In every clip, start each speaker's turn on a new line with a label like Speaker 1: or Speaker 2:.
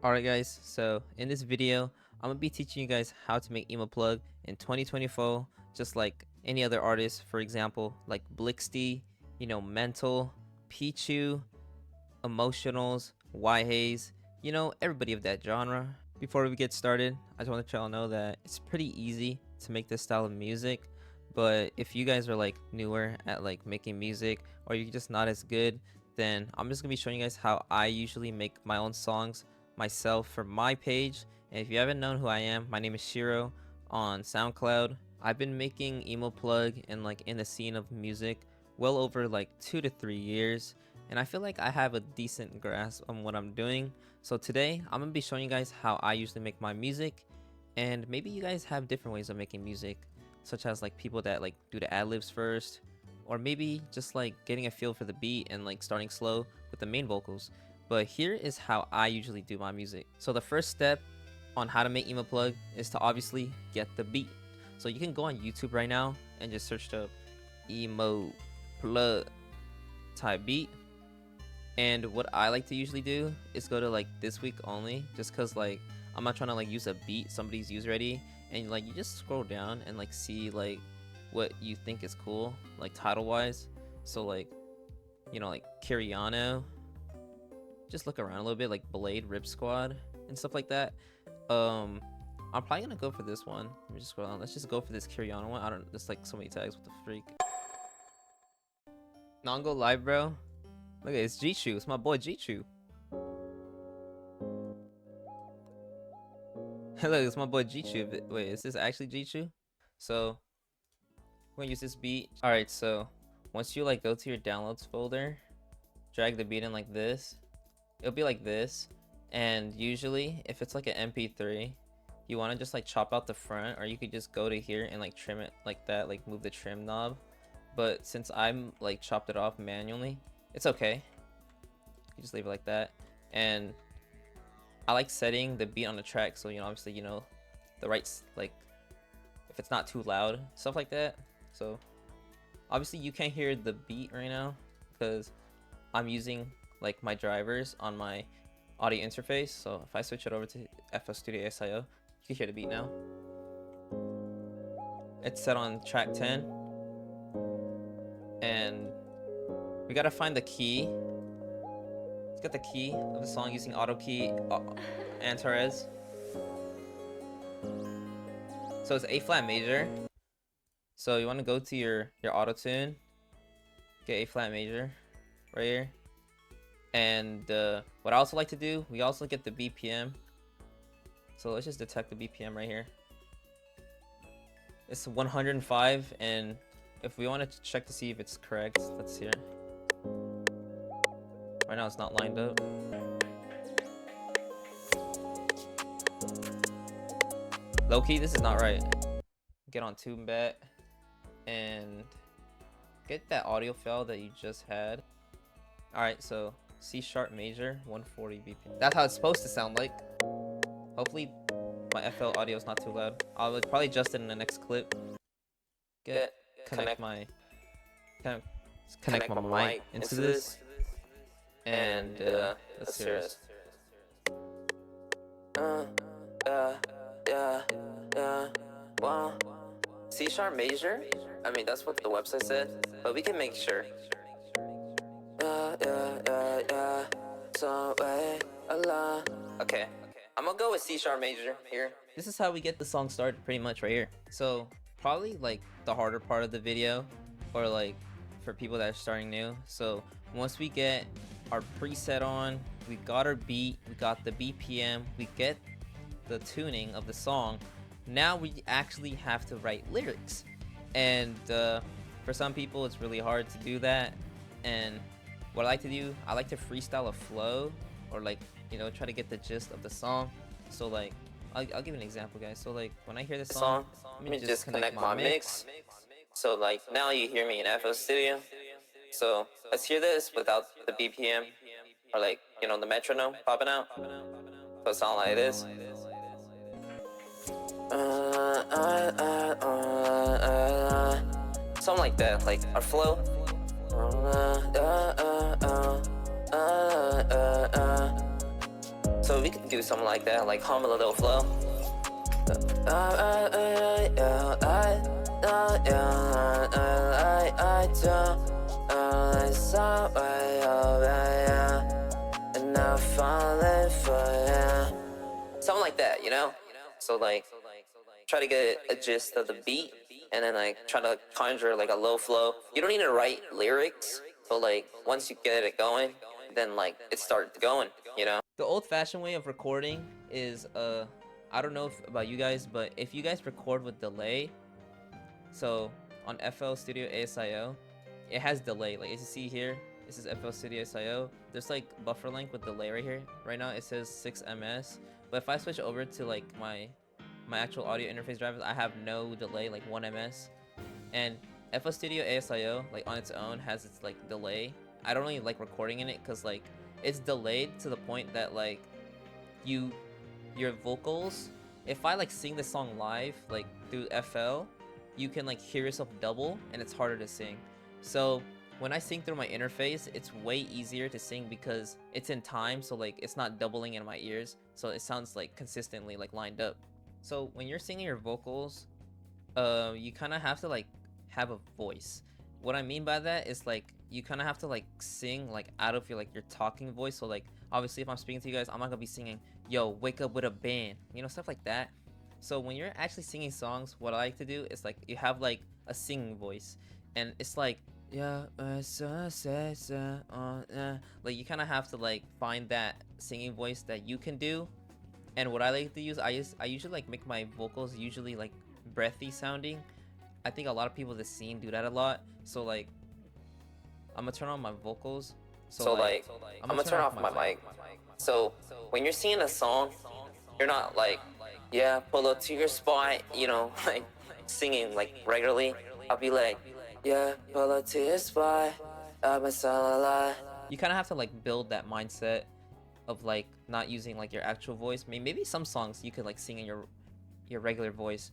Speaker 1: Alright guys, so in this video, I'm gonna be teaching you guys how to make emoplugg in 2024, just like any other artist, for example, like blxty, Mental, Pichu, Emotionals, whyhaze, everybody of that genre. Before we get started, I just want to let y'all know that it's pretty easy to make this style of music, but if you guys are like newer at like making music or you're just not as good, then I'm just gonna be showing you guys how I usually make my own songs myself for my page. And if you haven't known who I am, my name is Shiro on SoundCloud. I've been making emoplugg and like in the scene of music well over like 2 to 3 years, and I feel like I have a decent grasp on what I'm doing. So today I'm gonna be showing you guys how I usually make my music, and maybe you guys have different ways of making music, such as like people that like do the ad-libs first, or maybe just like getting a feel for the beat and like starting slow with the main vocals. But here is how I usually do my music. So the first step on how to make emoplugg is to obviously get the beat. So you can go on YouTube right now and just search the emoplugg type beat. And what I like to usually do is go to like this week only, just cause like I'm not trying to like use a beat somebody's used already, and like you just scroll down and like see like what you think is cool, like title wise. So like like Kiryano, just look around a little bit, like Blade, Rip Squad, and stuff like that. I'm probably gonna go for this one. Let me just scroll down. Let's just go for this Kiryano one. I don't. There's like so many tags. What the freak? Non-go live, bro. Look at it's Jichu. It's my boy Jichu. Hello, it's my boy Jichu. Wait, is this actually Jichu? So we're gonna use this beat. All right. So once you like go to your downloads folder, drag the beat in like this. It'll be like this. And usually if it's like an MP3, you want to just like chop out the front, or you could just go to here and like trim it like that, like move the trim knob. But since I'm like chopped it off manually, it's okay. You just leave it like that. And I like setting the beat on the track, so obviously the right, like if it's not too loud, stuff like that. So obviously you can't hear the beat right now because I'm using like my drivers on my audio interface. So if I switch it over to FL Studio SIO, you can hear the beat now. It's set on track 10, and we gotta find the key. Let's get the key of the song using auto key Antares. So it's A flat major. So you want to go to your auto tune, get A flat major right here. And what I also like to do, we also get the BPM. So let's just detect the BPM right here. It's 105, and if we want to check to see if it's correct, let's hear it. Right now it's not lined up. Low key, this is not right. Get on TuneBet and get that audio file that you just had. Alright, so C sharp major, 140 BPM. That's how it's supposed to sound like. Hopefully my FL audio is not too loud. I'll probably adjust it in the next clip. Connect my mic into this. And let's hear it. C sharp major? I mean, that's what the website said, but we can make sure. Okay, I'm gonna go with C sharp major here. This is how we get the song started, pretty much right here. So probably like the harder part of the video, or like for people that are starting new. So once we get our preset on, we got our beat, we got the BPM, we get the tuning of the song. Now we actually have to write lyrics, and for some people it's really hard to do that. And what I like to do, I like to freestyle a flow, or like try to get the gist of the song. So like I'll give an example, guys. So like when I hear this song, let me just connect my mix. So like now you hear me in FL Studio. So let's hear this without the BPM, or like the metronome popping out. So it sounds like this. Something like that, like our flow. So do something like that, like hum a little flow. Something like that, you know? So like try to get a gist of the beat and then like try to conjure like a low flow. You don't need to write lyrics, but like once you get it going, then like it starts going, you know? The old-fashioned way of recording is I don't know about you guys, but if you guys record with delay, so on FL Studio ASIO, it has delay. Like as you see here, this is FL Studio ASIO. There's like buffer length with delay right here. Right now it says 6 ms, but if I switch over to like my actual audio interface drivers, I have no delay, like 1 ms. And FL Studio ASIO, like on its own, has its like delay. I don't really like recording in it because like it's delayed to the point that like your vocals, if I like sing the song live like through FL, you can like hear yourself double and it's harder to sing. So when I sing through my interface, it's way easier to sing because it's in time, so like it's not doubling in my ears, so it sounds like consistently like lined up. So when you're singing your vocals, you kind of have to like have a voice. What I mean by that is like you kind of have to like sing like out of your talking voice. So like obviously if I'm speaking to you guys, I'm not gonna be singing yo wake up with a band, you know, stuff like that. So when you're actually singing songs, what I like to do is like you have like a singing voice, and it's like yeah, like you kind of have to like find that singing voice that you can do. And what I like to use, I usually like make my vocals usually like breathy sounding. I think a lot of people in the scene do that a lot. So like I'm gonna turn on my vocals. So like I'm gonna turn off my mic. So when you're singing a song, you're not like yeah, pull up to your spot, you know, like singing like regularly. I'll be like yeah, pull up to your spot. You kind of have to like build that mindset of like not using like your actual voice. Maybe some songs you could like sing in your regular voice,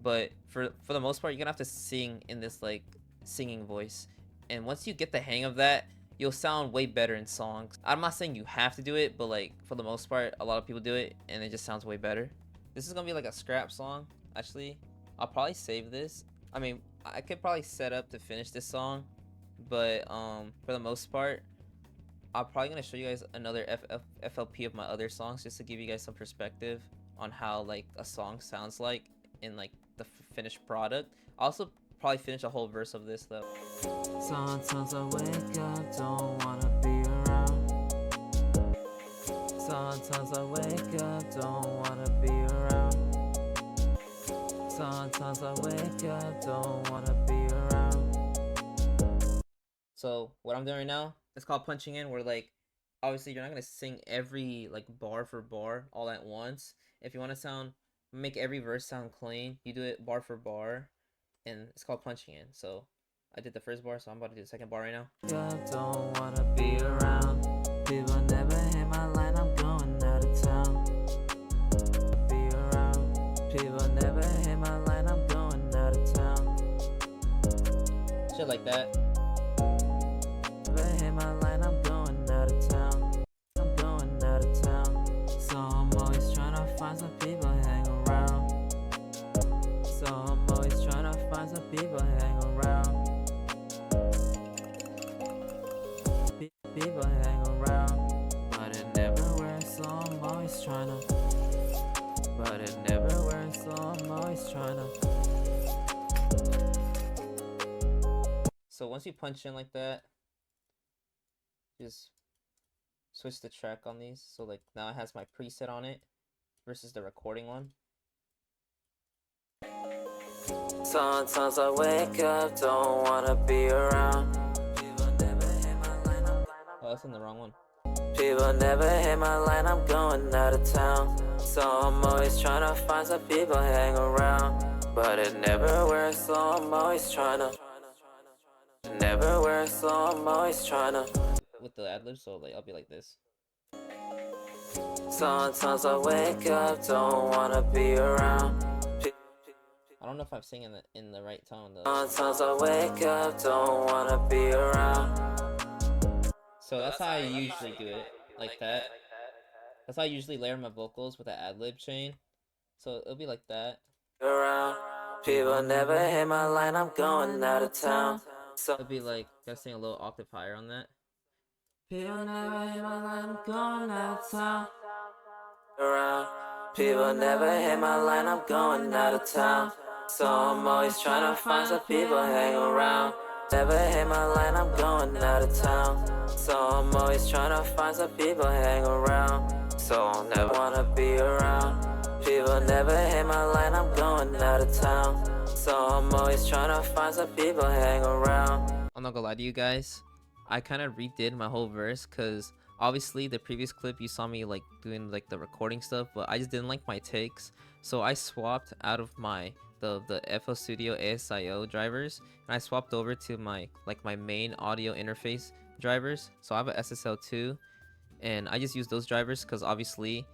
Speaker 1: but for the most part you're gonna have to sing in this like singing voice. And once you get the hang of that, you'll sound way better in songs. I'm not saying you have to do it, but like for the most part a lot of people do it and it just sounds way better. This is gonna be like a scrap song. Actually, I'll probably save this. I mean, I could probably set up to finish this song, but for the most part I'm probably gonna show you guys another FLP of my other songs just to give you guys some perspective on how like a song sounds like in like the finished product. I'll also probably finish a whole verse of this though. Sometimes I wake up, don't wanna be around. Sometimes I wake up, don't wanna be around. Sometimes I wake up, don't wanna be around. So what I'm doing right now, it's called punching in, where like obviously you're not gonna sing every like bar for bar all at once. If you want to make every verse sound clean, you do it bar for bar, and it's called punching in. So I did the first bar, so I'm about to do the second bar right now. Don't wanna be around. People never hit my line, I'm going out of town. Be around. People never hit my line, I'm going out of town. Shit like that. Hit my line, I'm going out of town. I'm going out of town. So I'm always trying to find some people hang around. So I'm always trying to find some people hang around. People hang around, but it never works. So I'm always trying to. But it never works. So I'm always trying to. So once you punch in like that, just switch the track on these. So like now it has my preset on it versus the recording one. Sometimes I wake up, don't wanna be around. Oh, that's in the wrong one. People never hit my line, I'm going out of town. So I'm always trying to find some people hang around, but it never works. So I'm always trying to. Never works. So I'm always trying to. With the ad-lib, so like I'll be like this. Sometimes I wake up, don't wanna be around. I don't know if I'm singing in the right tone though. Sometimes I wake up, don't wanna be around. So that's how I usually do it, like that. That's how I usually layer my vocals with an ad-lib chain. So it'll be like that.
Speaker 2: Around. People never hit my line, I'm going out of town. So
Speaker 1: It'll be like, gotta sing a little octave higher on that. People never hit my line, I'm going out of town.
Speaker 2: around. People never hit my line, I'm going out of town. So I'm always trying to find some people hang around. Never hit my line, I'm going out of town. So I'm always trying to find some people hang around. So I'll never wanna be around. People never hit my line, I'm going out of town. So I'm always trying to find some people hang around.
Speaker 1: I'm not gonna lie to you guys, I kind of redid my whole verse because obviously the previous clip you saw me like doing like the recording stuff, but I just didn't like my takes, so I swapped out of the FL Studio ASIO drivers and I swapped over to my main audio interface drivers. So I have a SSL2 and I just use those drivers because obviously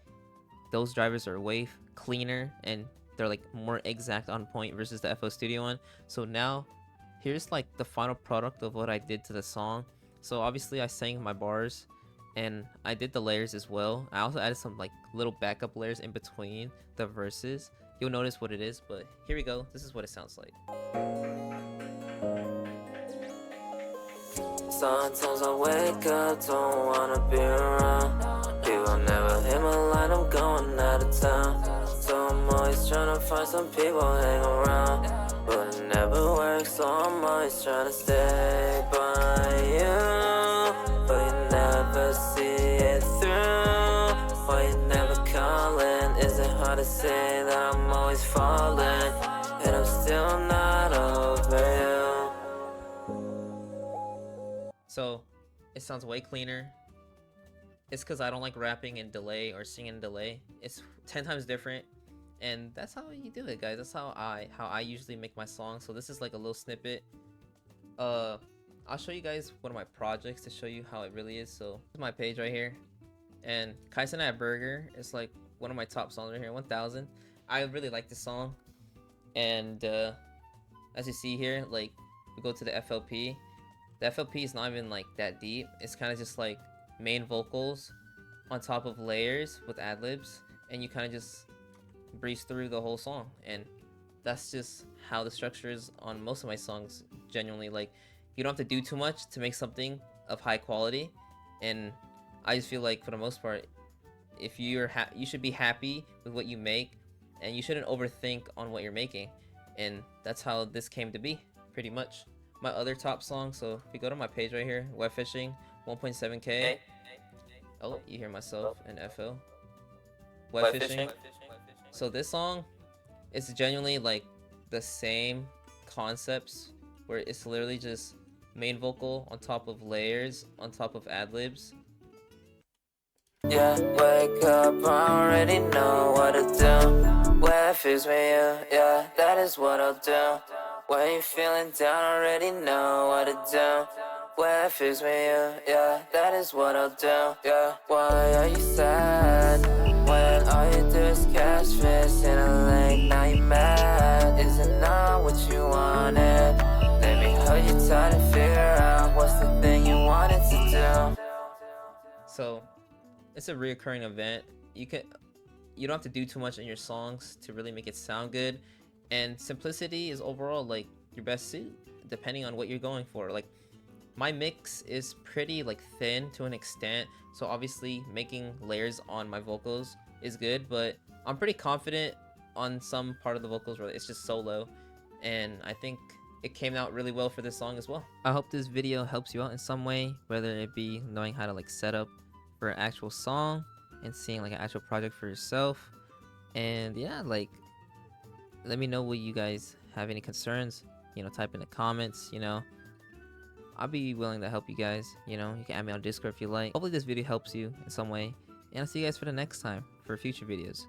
Speaker 1: those drivers are way cleaner and they're like more exact on point versus the FL Studio one. So now here's like the final product of what I did to the song. So obviously I sang my bars and I did the layers as well. I also added some like little backup layers in between the verses. You'll notice what it is, but here we go. This is what it sounds like.
Speaker 2: Sometimes I wake up, don't wanna be around. People never hit my line, I'm going out of town. So I'm always trying to find some people hang around. But it never works, so I'm always trying to stay by you. But you never see it through. Why you never calling? Is it hard to say that I'm always falling? And I'm still not over you.
Speaker 1: So it sounds way cleaner. It's because I don't like rapping in delay or singing in delay. It's 10 times different, and that's how you do it, guys. That's how I usually make my songs. So this is like a little snippet. I'll show you guys one of my projects to show you how it really is. So this is my page right here, and Kaisen at Burger is like one of my top songs right here, 1000. I really like this song, and as you see here, like we go to the FLP. The FLP is not even like that deep. It's kind of just like main vocals on top of layers with ad-libs, and you kind of just breeze through the whole song. And that's just how the structure is on most of my songs. Genuinely, like, you don't have to do too much to make something of high quality. And I just feel like for the most part, if you're you should be happy with what you make, and you shouldn't overthink on what you're making. And that's how this came to be, pretty much. My other top song, so if you go to my page right here, web fishing 1.7k. Oh, you hear myself in FL. Web fishing. So this song is genuinely like the same concepts, where it's literally just main vocal on top of layers on top of ad-libs.
Speaker 2: Yeah, wake up, I already know what to do. Where it feels with you, yeah, that is what I'll do. When you're feeling down, I already know what to do. Where it feels with you, yeah, that is what I'll do. Yeah, why are you sad? When all you do is catch fish in a lake, now you mad. Is it not what you wanted? Let me hold you tight and figure out what's the thing you wanted to do.
Speaker 1: So it's a reoccurring event. You don't have to do too much in your songs to really make it sound good, and simplicity is overall like your best suit depending on what you're going for. Like, my mix is pretty like thin to an extent, so obviously making layers on my vocals is good, but I'm pretty confident on some part of the vocals where it's just solo, and I think it came out really well for this song as well. I hope this video helps you out in some way, whether it be knowing how to like set up for an actual song and seeing like an actual project for yourself. And yeah, like, let me know what you guys have any concerns, type in the comments. I'll be willing to help you guys. You can add me on Discord if you like. Hopefully this video helps you in some way, and I'll see you guys for the next time for future videos.